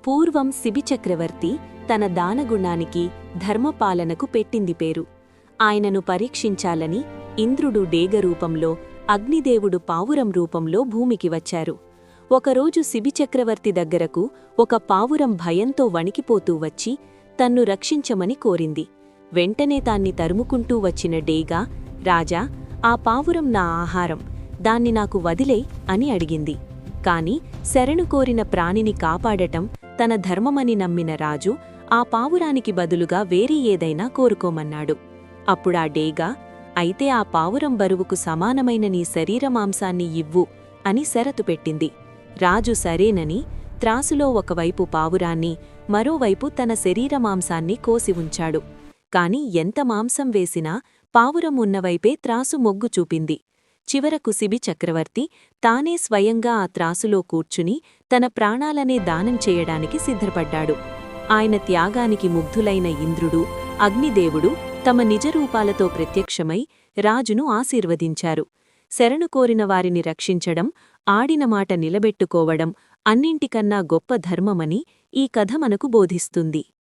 పూర్వం శిబిచక్రవర్తి తన దానగుణానికి ధర్మపాలనకు పెట్టింది పేరు. ఆయనను పరీక్షించాలని ఇంద్రుడు డేగ రూపంలో, అగ్నిదేవుడు పావురం రూపంలో భూమికి వచ్చారు. ఒకరోజు శిబిచక్రవర్తి దగ్గరకు ఒక పావురం భయంతో వణికిపోతూ వచ్చి తన్ను రక్షించమని కోరింది. వెంటనే తాన్ని తరుముకుంటూ వచ్చిన డేగా, రాజా, ఆ పావురం నా ఆహారం, దాన్ని నాకు వదిలేయ్ అని అడిగింది. కాని శరణు కోరిన ప్రాణిని కాపాడటం తన ధర్మమని నమ్మిన రాజు ఆ పావురానికి బదులుగా వేరే ఏదైనా కోరుకోమన్నాడు. అప్పుడా డేగా, అయితే ఆ పావురం బరువుకు సమానమైన నీ శరీరమాంసాన్ని ఇవ్వు అని షరతు పెట్టింది. రాజు సరేనని త్రాసులో ఒకవైపు పావురాన్ని, మరోవైపు తన శరీరమాంసాన్ని కోసి ఉంచాడు. కాని ఎంత మాంసం వేసినా పావురం ఉన్నవైపే త్రాసు మొగ్గు చూపింది. చివరకు శిబిచక్రవర్తి తానే స్వయంగా ఆ త్రాసులో కూర్చుని తన ప్రాణాలనే దానం చేయడానికి సిద్ధపడ్డాడు. ఆయన త్యాగానికి ముగ్ధులైన ఇంద్రుడు, అగ్నిదేవుడు తమ నిజరూపాలతో ప్రత్యక్షమై రాజును ఆశీర్వదించారు. శరణు కోరిన వారిని రక్షించడం, ఆడిన మాట నిలబెట్టుకోవడం అన్నింటికన్నా గొప్ప ధర్మమని ఈ కథ మనకు బోధిస్తుంది.